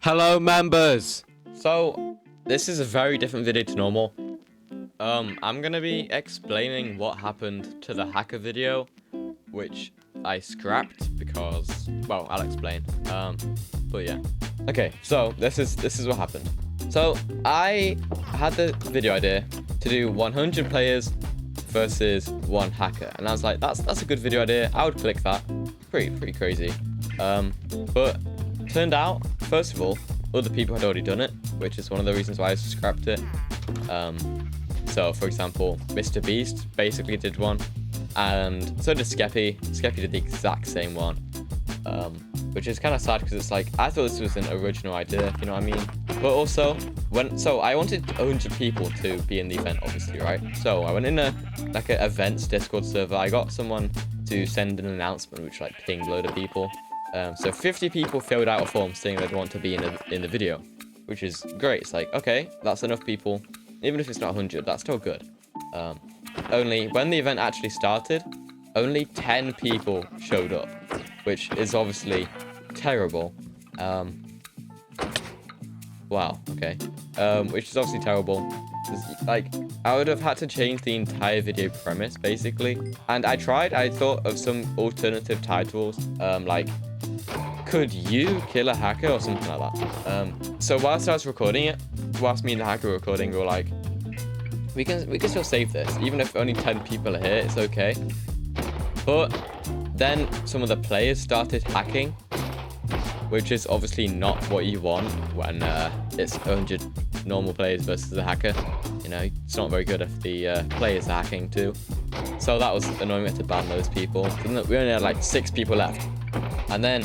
Hello members! So, this is a very different video to normal. I'm gonna be explaining what happened to the hacker video, which I scrapped because, well, I'll explain. But yeah. Okay, so this is what happened. So, I had the video idea to do 100 players versus one hacker, and I was like, that's a good video idea. I would click that. Pretty crazy. But turned out, first of all, other people had already done it, which is one of the reasons why I scrapped it. So, for example, Mr. Beast basically did one, and so did Skeppy. Skeppy did the exact same one, which is kind of sad because it's like, I thought this was an original idea, you know what I mean? But also, so I wanted 100 people to be in the event, obviously, right? So I went in a events Discord server. I got someone to send an announcement, which like pinged a load of people. So 50 people filled out a form saying they'd want to be in the video, which is great. It's like, okay, that's enough people. Even if it's not 100, that's still good. Only when the event actually started, only 10 people showed up, which is obviously terrible. Wow, okay. Which is obviously terrible. Like, I would have had to change the entire video premise, basically. And I tried. I thought of some alternative titles, like, could you kill a hacker or something like that. So whilst I was recording it, whilst me and the hacker were recording, we were like, we can still save this, even if only 10 people are here, it's okay. But then some of the players started hacking, which is obviously not what you want when it's 100 normal players versus a hacker. You know, it's not very good if the players are hacking too. So that was annoying. We had to ban those people. We only had like 6 people left, and then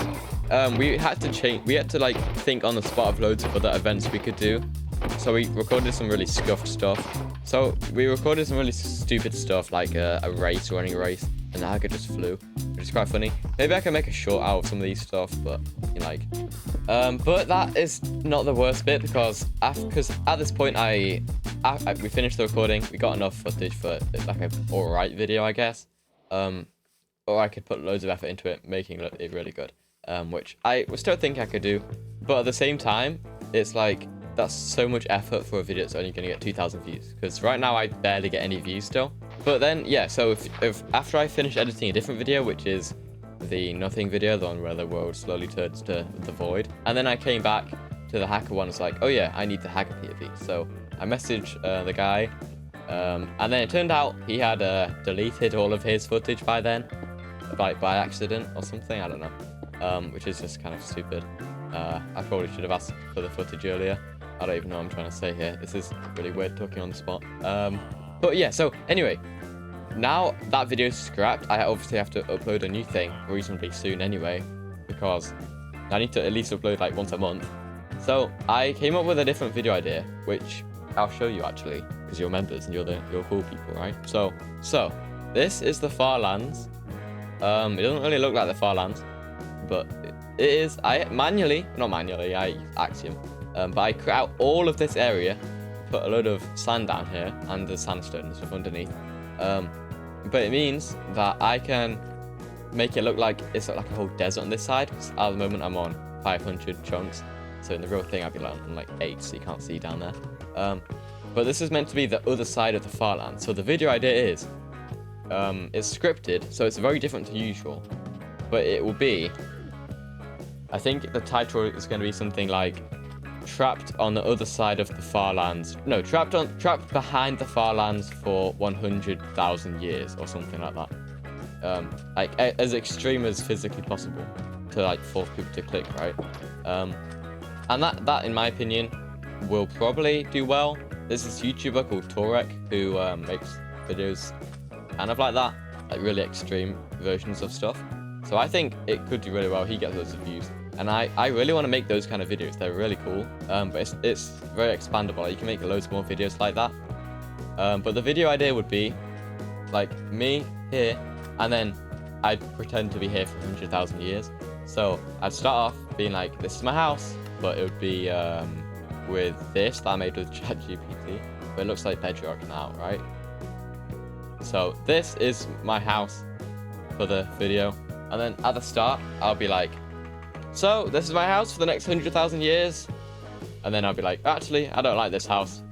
we had to change. We had to like think on the spot of loads of other events we could do. So we recorded some really scuffed stuff. So we recorded some really stupid stuff like a race, running race, and the hacker just flew, which is quite funny. Maybe I can make a short out of some of these stuff, but you know, like, but that is not the worst bit because at this point we finished the recording. We got enough footage for like an alright video, I guess. Or I could put loads of effort into it, making it really good. Which I still think I could do, but at the same time, it's like, that's so much effort for a video that's only going to get 2,000 views. Because right now I barely get any views still. But then, yeah, so if after I finish editing a different video, which is the nothing video, the one where the world slowly turns to the void, and then I came back to the hacker one, it's like, oh yeah, I need the hacker POV. So I messaged the guy, and then it turned out he had deleted all of his footage by then, by accident or something, I don't know, which is just kind of stupid. I probably should have asked for the footage earlier. I don't even know what I'm trying to say here. This is really weird talking on the spot. But yeah, so anyway, now that video is scrapped, I obviously have to upload a new thing reasonably soon anyway, because I need to at least upload like once a month. So I came up with a different video idea, which I'll show you actually, because you're members and you're cool people, right? So this is the Farlands. It doesn't really look like the Farlands, but it is. I use Axiom. But I cut out all of this area, put a load of sand down here, and the sandstone and stuff underneath. But it means that I can make it look like it's like a whole desert on this side. At the moment, I'm on 500 chunks. So in the real thing, I'd be like on like 8, so you can't see down there. But this is meant to be the other side of the Farland. So the video idea is, it's scripted, so it's very different to usual. But it will be, I think the title is going to be something like, trapped on the other side of the Farlands. No, trapped behind the Farlands for 100,000 years or something like that. Like as extreme as physically possible to like force people to click, right? And that in my opinion will probably do well. There's this YouTuber called Torek who makes videos kind of like that, like really extreme versions of stuff. So I think it could do really well. He gets loads of views. And I really want to make those kind of videos. They're really cool. But it's very expandable. You can make loads more videos like that. But the video idea would be like me here, and then I'd pretend to be here for 100,000 years. So I'd start off being like, this is my house, but it would be with this that I made with ChatGPT. But it looks like Bedrock now, right? So this is my house for the video. And then at the start, I'll be like, so this is my house for the next 100,000 years. And then I'll be like, actually, I don't like this house.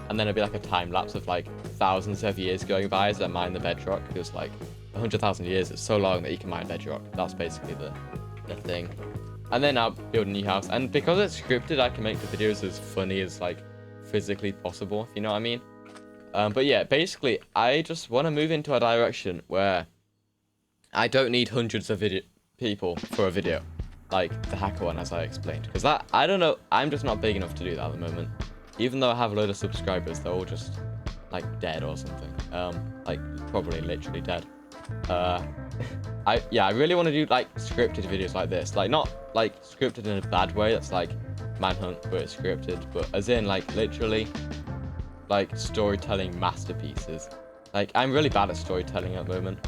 And then it'll be like a time lapse of like thousands of years going by as I mine the bedrock. Because like 100,000 years is so long that you can mine bedrock. That's basically the thing. And then I'll build a new house. And because it's scripted, I can make the videos as funny as like physically possible, if you know what I mean. But yeah, basically, I just want to move into a direction where I don't need hundreds of people for a video, like the hacker one, as I explained. Because that, I don't know, I'm just not big enough to do that at the moment. Even though I have a load of subscribers, they're all just like dead or something. Like probably literally dead. I really want to do like scripted videos like this, like not like scripted in a bad way. That's like Manhunt, but it's scripted, but as in like literally like storytelling masterpieces. Like I'm really bad at storytelling at the moment.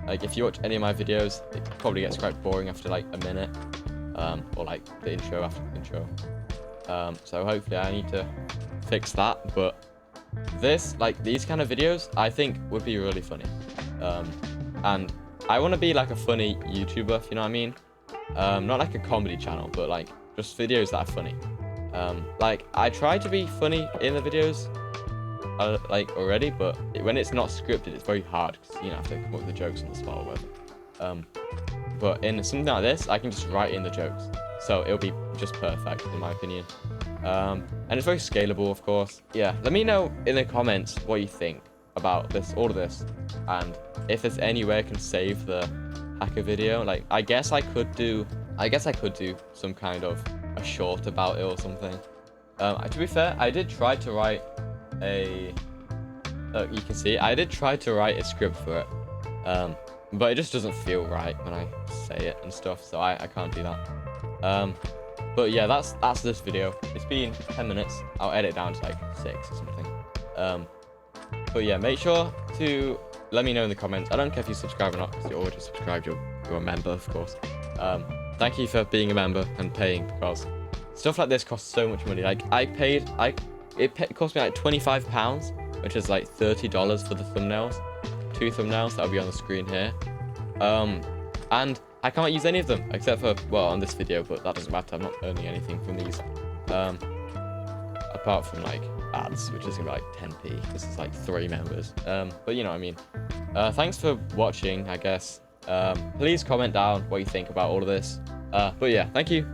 Like if you watch any of my videos, it probably gets quite boring after like a minute, or like the intro after the intro. So hopefully I need to fix that. But this, like these kind of videos, I think would be really funny. And I want to be like a funny YouTuber, if you know what I mean. Not like a comedy channel, but like just videos that are funny. Like I try to be funny in the videos, like already, but when it's not scripted, it's very hard because you know, I have to come up with the jokes on the spot or whatever. But in something like this, I can just write in the jokes, so it'll be just perfect in my opinion. And it's very scalable, of course. Yeah, let me know in the comments what you think about this, all of this, and if there's any way I can save the hacker video. Like I guess I could do some kind of a short about it or something. To be fair, I did try to write a you can see I did try to write a script for it, but it just doesn't feel right when I say it and stuff, so I can't do that. But yeah, that's this video. It's been 10 minutes. I'll edit it down to like 6 or something. But yeah, make sure to let me know in the comments. I don't care if you subscribe or not, because you're already subscribed. You're a member, of course. Thank you for being a member and paying, because stuff like this costs so much money. Like it cost me like £25, which is like $30 for the thumbnails. 2 thumbnails that'll be on the screen here. And I can't use any of them except for, well, on this video, but that doesn't matter. I'm not earning anything from these. Apart from like ads, which is gonna be like 10p. This is like 3 members. But you know what I mean. Thanks for watching, I guess. Please comment down what you think about all of this. But yeah, thank you.